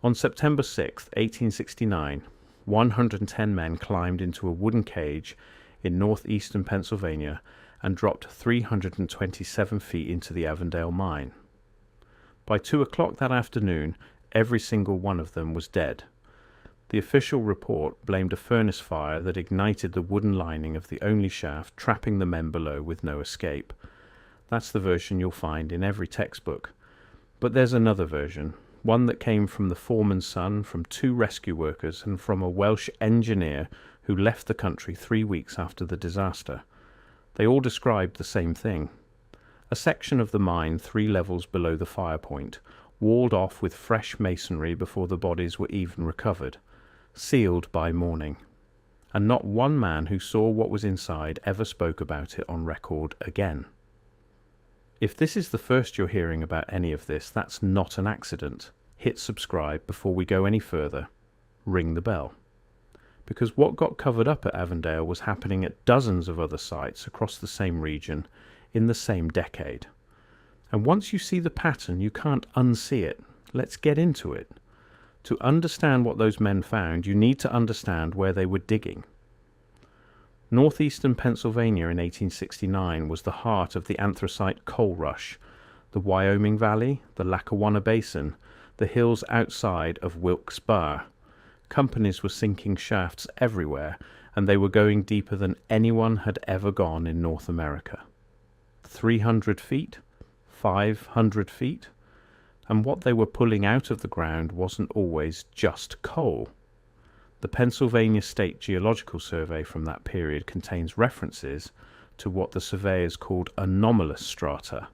On September 6, 1869, 110 men climbed into a wooden cage in northeastern Pennsylvania and dropped 327 feet into the Avondale Mine. By 2 o'clock that afternoon, every single one of them was dead. The official report blamed a furnace fire that ignited the wooden lining of the only shaft, trapping the men below with no escape. That's the version you'll find in every textbook. But there's another version, one that came from the foreman's son, from 2 rescue workers, and from a Welsh engineer who left the country 3 weeks after the disaster. They all described the same thing. A section of the mine 3 levels below the fire point, walled off with fresh masonry before the bodies were even recovered, sealed by morning. And not one man who saw what was inside ever spoke about it on record again. If this is the first you're hearing about any of this, that's not an accident. Hit subscribe before we go any further. Ring the bell. Because what got covered up at Avondale was happening at dozens of other sites across the same region in the same decade. And once you see the pattern, you can't unsee it. Let's get into it. To understand what those men found, you need to understand where they were digging. Northeastern Pennsylvania in 1869 was the heart of the anthracite coal rush. The Wyoming Valley, the Lackawanna Basin, the hills outside of Wilkes-Barre. Companies were sinking shafts everywhere, and they were going deeper than anyone had ever gone in North America. 300 feet? 500 feet? And what they were pulling out of the ground wasn't always just coal. The Pennsylvania State Geological Survey from that period contains references to what the surveyors called anomalous strata,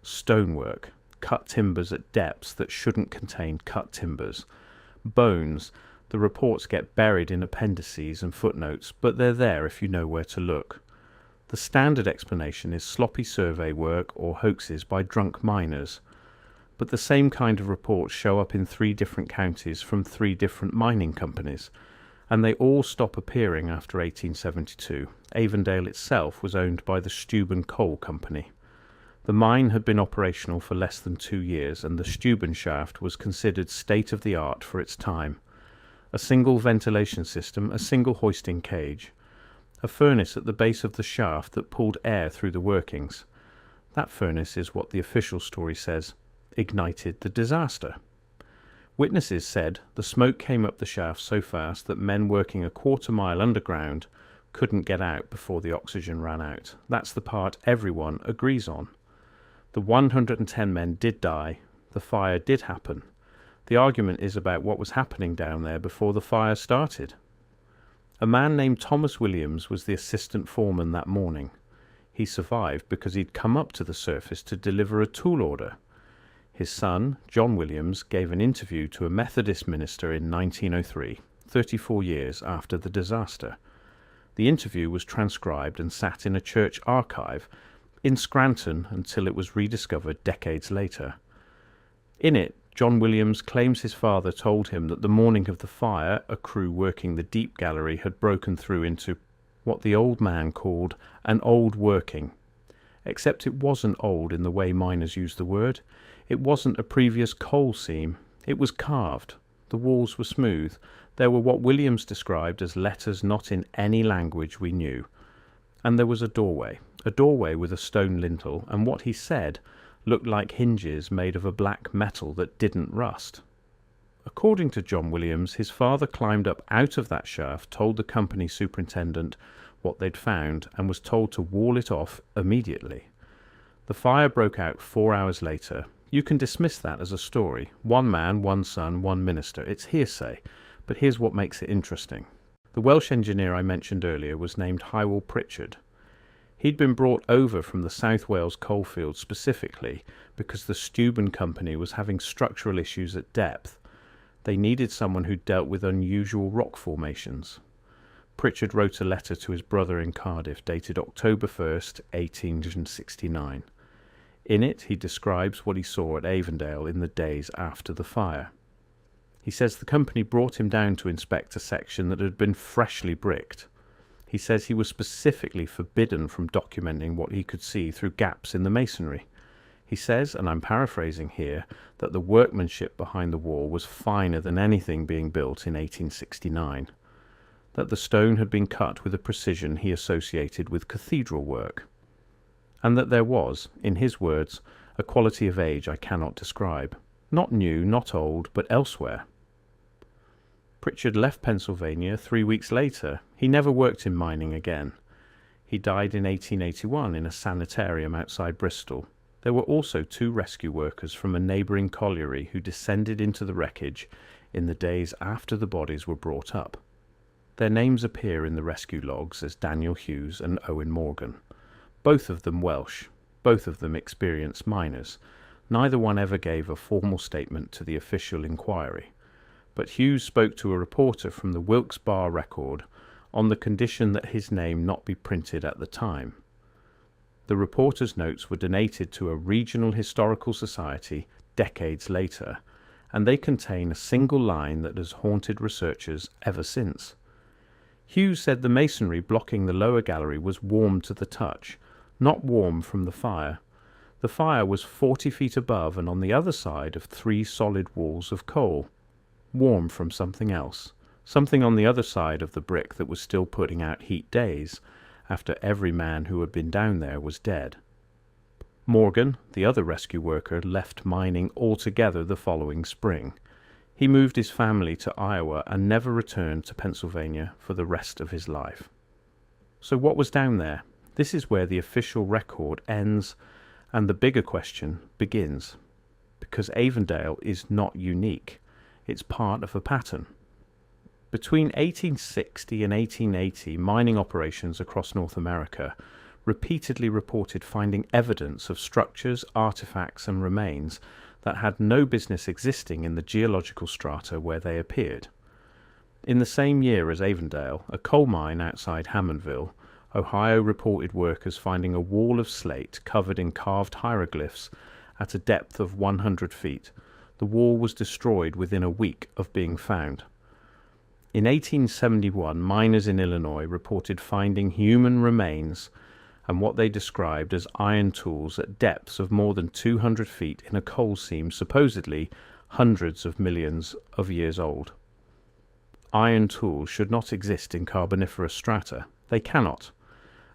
stonework, cut timbers at depths that shouldn't contain cut timbers, bones. The reports get buried in appendices and footnotes, but they're there if you know where to look. The standard explanation is sloppy survey work or hoaxes by drunk miners, but the same kind of reports show up in 3 different counties from 3 different mining companies, and they all stop appearing after 1872. Avondale itself was owned by the Steuben Coal Company. The mine had been operational for less than 2 years, and the Steuben shaft was considered state-of-the-art for its time. A single ventilation system, a single hoisting cage, a furnace at the base of the shaft that pulled air through the workings. That furnace is what the official story says ignited the disaster. Witnesses said the smoke came up the shaft so fast that men working a quarter-mile underground couldn't get out before the oxygen ran out. That's the part everyone agrees on. The 110 men did die. The fire did happen. The argument is about what was happening down there before the fire started. A man named Thomas Williams was the assistant foreman that morning. He survived because he'd come up to the surface to deliver a tool order. His son, John Williams, gave an interview to a Methodist minister in 1903, 34 years after the disaster. The interview was transcribed and sat in a church archive in Scranton until it was rediscovered decades later. In it, John Williams claims his father told him that the morning of the fire, a crew working the deep gallery had broken through into what the old man called an old working. Except it wasn't old in the way miners use the word. It wasn't a previous coal seam. It was carved. The walls were smooth. There were what Williams described as letters not in any language we knew. And there was a doorway with a stone lintel, and what he said looked like hinges made of a black metal that didn't rust. According to John Williams, his father climbed up out of that shaft, told the company superintendent what they'd found, and was told to wall it off immediately. The fire broke out 4 hours later. You can dismiss that as a story. 1 man, 1 son, 1 minister. It's hearsay. But here's what makes it interesting. The Welsh engineer I mentioned earlier was named Hywel Pritchard. He'd been brought over from the South Wales coalfields specifically because the Steuben Company was having structural issues at depth. They needed someone who dealt with unusual rock formations. Pritchard wrote a letter to his brother in Cardiff dated October 1st, 1869. In it, he describes what he saw at Avondale in the days after the fire. He says the company brought him down to inspect a section that had been freshly bricked. He says he was specifically forbidden from documenting what he could see through gaps in the masonry. He says, and I'm paraphrasing here, that the workmanship behind the wall was finer than anything being built in 1869, that the stone had been cut with a precision he associated with cathedral work, and that there was, in his words, a quality of age I cannot describe, not new, not old, but elsewhere. Pritchard left Pennsylvania 3 weeks later. He never worked in mining again. He died in 1881 in a sanitarium outside Bristol. There were also 2 rescue workers from a neighbouring colliery who descended into the wreckage in the days after the bodies were brought up. Their names appear in the rescue logs as Daniel Hughes and Owen Morgan. Both of them Welsh, both of them experienced miners. Neither one ever gave a formal statement to the official inquiry, but Hughes spoke to a reporter from the Wilkes-Barre Record on the condition that his name not be printed at the time. The reporter's notes were donated to a regional historical society decades later, and they contain a single line that has haunted researchers ever since. Hughes said the masonry blocking the lower gallery was warm to the touch, not warm from the fire. The fire was 40 feet above and on the other side of 3 solid walls of coal. Warm from something else, something on the other side of the brick that was still putting out heat days after every man who had been down there was dead. Morgan, the other rescue worker, left mining altogether the following spring. He moved his family to Iowa and never returned to Pennsylvania for the rest of his life. So what was down there? This is where the official record ends and the bigger question begins, because Avondale is not unique. It's part of a pattern. Between 1860 and 1880, mining operations across North America repeatedly reported finding evidence of structures, artifacts, and remains that had no business existing in the geological strata where they appeared. In the same year as Avondale, a coal mine outside Hammondville, Ohio, reported workers finding a wall of slate covered in carved hieroglyphs at a depth of 100 feet. The wall was destroyed within a week of being found. In 1871, miners in Illinois reported finding human remains and what they described as iron tools at depths of more than 200 feet in a coal seam supposedly hundreds of millions of years old. Iron tools should not exist in Carboniferous strata. They cannot.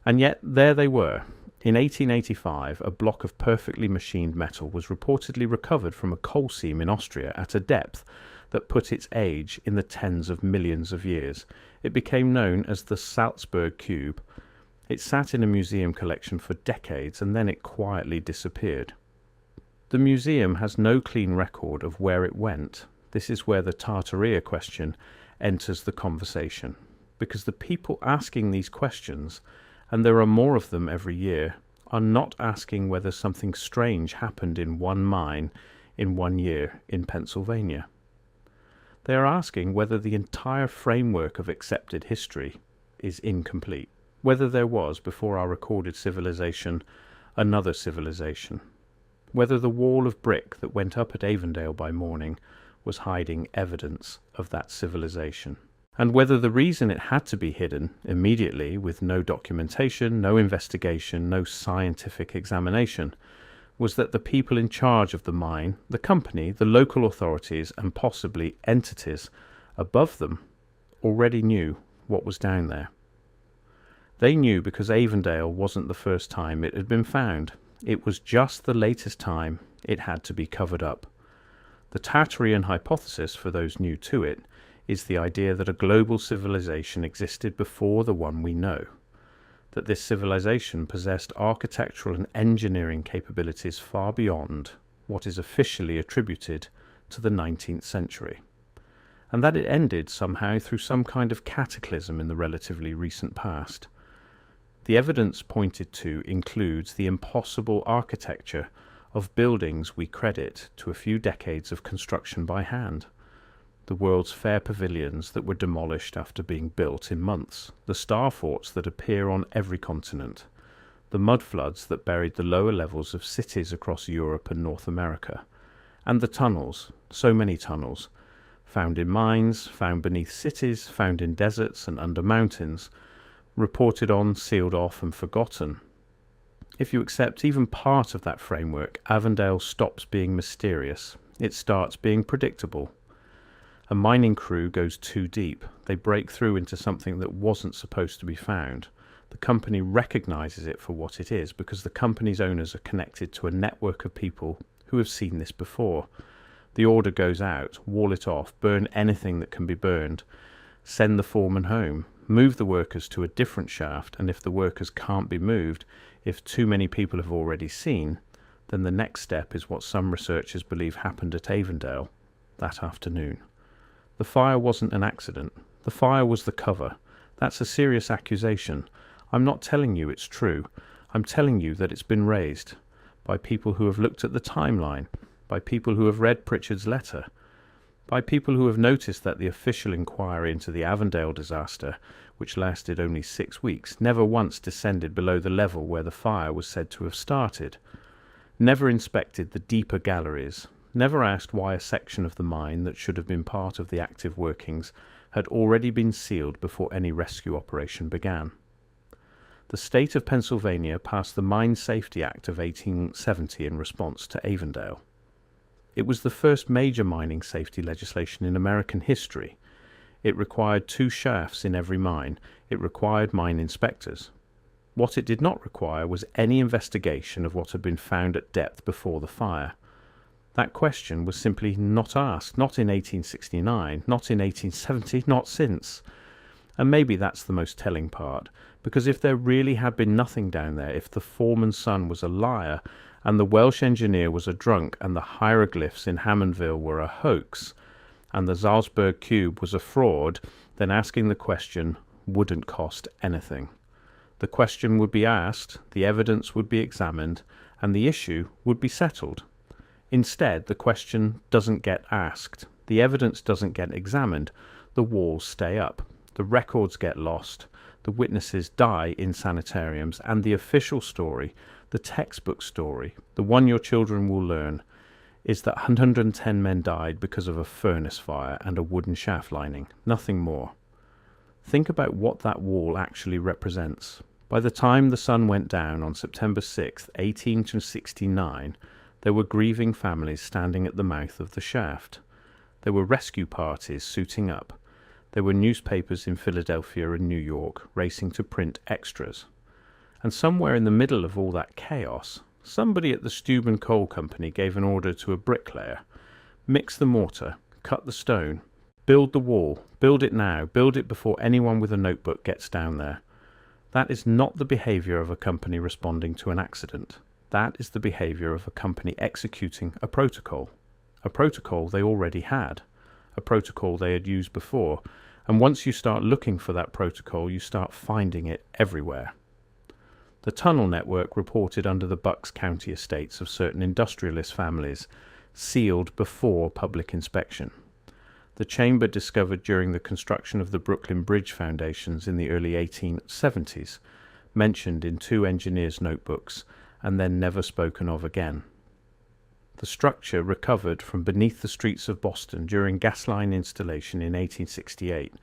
And yet there they were. In 1885, a block of perfectly machined metal was reportedly recovered from a coal seam in Austria at a depth that put its age in the tens of millions of years. It became known as the Salzburg Cube. It sat in a museum collection for decades and then it quietly disappeared. The museum has no clean record of where it went. This is where the Tartaria question enters the conversation, because the people asking these questions, and there are more of them every year, are not asking whether something strange happened in one mine in 1 year in Pennsylvania. They are asking whether the entire framework of accepted history is incomplete, whether there was, before our recorded civilization, another civilization, whether the wall of brick that went up at Avondale by morning was hiding evidence of that civilization, and whether the reason it had to be hidden immediately with no documentation, no investigation, no scientific examination, was that the people in charge of the mine, the company, the local authorities, and possibly entities above them already knew what was down there. They knew because Avondale wasn't the first time it had been found. It was just the latest time it had to be covered up. The Tartarian hypothesis, for those new to it, is the idea that a global civilization existed before the one we know, that this civilization possessed architectural and engineering capabilities far beyond what is officially attributed to the 19th century, and that it ended somehow through some kind of cataclysm in the relatively recent past. The evidence pointed to includes the impossible architecture of buildings we credit to a few decades of construction by hand, the World's Fair pavilions that were demolished after being built in months, the star forts that appear on every continent, the mud floods that buried the lower levels of cities across Europe and North America, and the tunnels, so many tunnels, found in mines, found beneath cities, found in deserts and under mountains, reported on, sealed off and forgotten. If you accept even part of that framework, Avondale stops being mysterious. It starts being predictable. A mining crew goes too deep. They break through into something that wasn't supposed to be found. The company recognizes it for what it is because the company's owners are connected to a network of people who have seen this before. The order goes out, wall it off, burn anything that can be burned, send the foreman home, move the workers to a different shaft, and if the workers can't be moved, if too many people have already seen, then the next step is what some researchers believe happened at Avondale that afternoon. The fire wasn't an accident. The fire was the cover. That's a serious accusation. I'm not telling you it's true. I'm telling you that it's been raised by people who have looked at the timeline, by people who have read Pritchard's letter, by people who have noticed that the official inquiry into the Avondale disaster, which lasted only 6 weeks, never once descended below the level where the fire was said to have started, never inspected the deeper galleries, never asked why a section of the mine that should have been part of the active workings had already been sealed before any rescue operation began. The state of Pennsylvania passed the Mine Safety Act of 1870 in response to Avondale. It was the first major mining safety legislation in American history. It required 2 shafts in every mine. It required mine inspectors. What it did not require was any investigation of what had been found at depth before the fire. That question was simply not asked, not in 1869, not in 1870, not since. And maybe that's the most telling part, because if there really had been nothing down there, if the foreman's son was a liar, and the Welsh engineer was a drunk, and the hieroglyphs in Hammondville were a hoax, and the Salzburg cube was a fraud, then asking the question wouldn't cost anything. The question would be asked, the evidence would be examined, and the issue would be settled. Instead, the question doesn't get asked, the evidence doesn't get examined, the walls stay up, the records get lost, the witnesses die in sanitariums, and the official story, the textbook story, the one your children will learn, is that 110 men died because of a furnace fire and a wooden shaft lining, nothing more. Think about what that wall actually represents. By the time the sun went down on September 6, 1869, there were grieving families standing at the mouth of the shaft. There were rescue parties suiting up. There were newspapers in Philadelphia and New York racing to print extras. And somewhere in the middle of all that chaos, somebody at the Steuben Coal Company gave an order to a bricklayer. Mix the mortar, cut the stone, build the wall, build it now, build it before anyone with a notebook gets down there. That is not the behaviour of a company responding to an accident. That is the behaviour of a company executing a protocol they already had, a protocol they had used before, and once you start looking for that protocol, you start finding it everywhere. The tunnel network reported under the Bucks County estates of certain industrialist families, sealed before public inspection. The chamber discovered during the construction of the Brooklyn Bridge foundations in the early 1870s, mentioned in 2 engineers' notebooks, and then never spoken of again. The structure recovered from beneath the streets of Boston during gas line installation in 1868,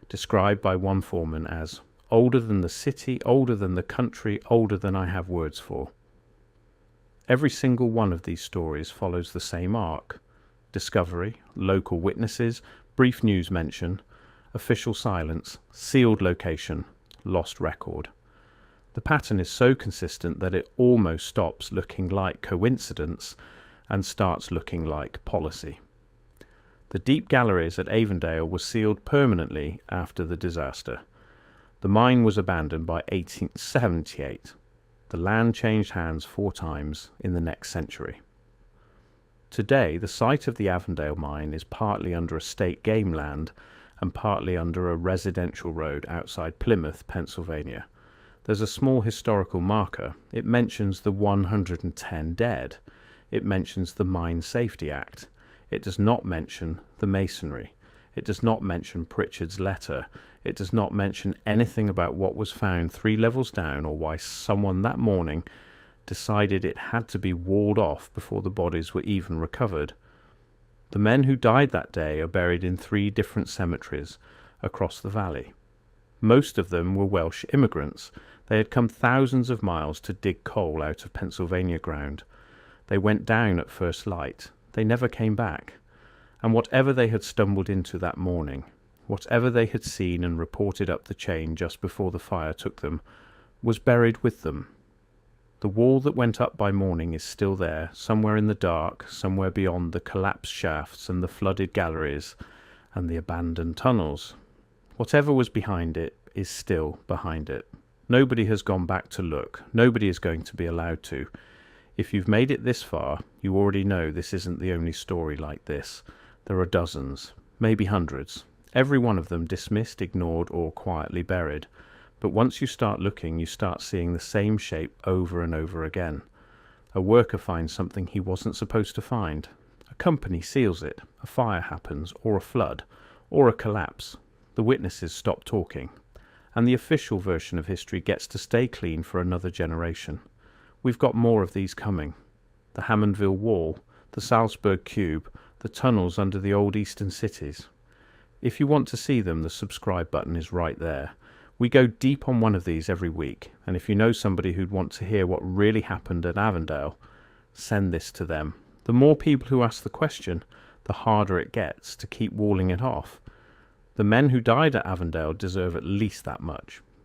described by one foreman as older than the city, older than the country, older than I have words for. Every single one of these stories follows the same arc: discovery, local witnesses, brief news mention, official silence, sealed location, lost record. The pattern is so consistent that it almost stops looking like coincidence and starts looking like policy. The deep galleries at Avondale were sealed permanently after the disaster. The mine was abandoned by 1878. The land changed hands 4 times in the next century. Today, the site of the Avondale mine is partly under a state game land and partly under a residential road outside Plymouth, Pennsylvania. There's a small historical marker. It mentions the 110 dead. It mentions the Mine Safety Act. It does not mention the masonry. It does not mention Pritchard's letter. It does not mention anything about what was found 3 levels down or why someone that morning decided it had to be walled off before the bodies were even recovered. The men who died that day are buried in 3 different cemeteries across the valley. Most of them were Welsh immigrants. They had come thousands of miles to dig coal out of Pennsylvania ground. They went down at first light. They never came back. And whatever they had stumbled into that morning, whatever they had seen and reported up the chain just before the fire took them, was buried with them. The wall that went up by morning is still there, somewhere in the dark, somewhere beyond the collapsed shafts and the flooded galleries and the abandoned tunnels. Whatever was behind it is still behind it. Nobody has gone back to look. Nobody is going to be allowed to. If you've made it this far, you already know this isn't the only story like this. There are dozens, maybe hundreds, every one of them dismissed, ignored, or quietly buried. But once you start looking, you start seeing the same shape over and over again. A worker finds something he wasn't supposed to find. A company seals it. A fire happens, or a flood, or a collapse. The witnesses stop talking. And the official version of history gets to stay clean for another generation. We've got more of these coming. The Hammondville Wall, the Salzburg Cube, the tunnels under the old eastern cities. If you want to see them, the subscribe button is right there. We go deep on one of these every week, and if you know somebody who'd want to hear what really happened at Avondale, send this to them. The more people who ask the question, the harder it gets to keep walling it off. The men who died at Avondale deserve at least that much.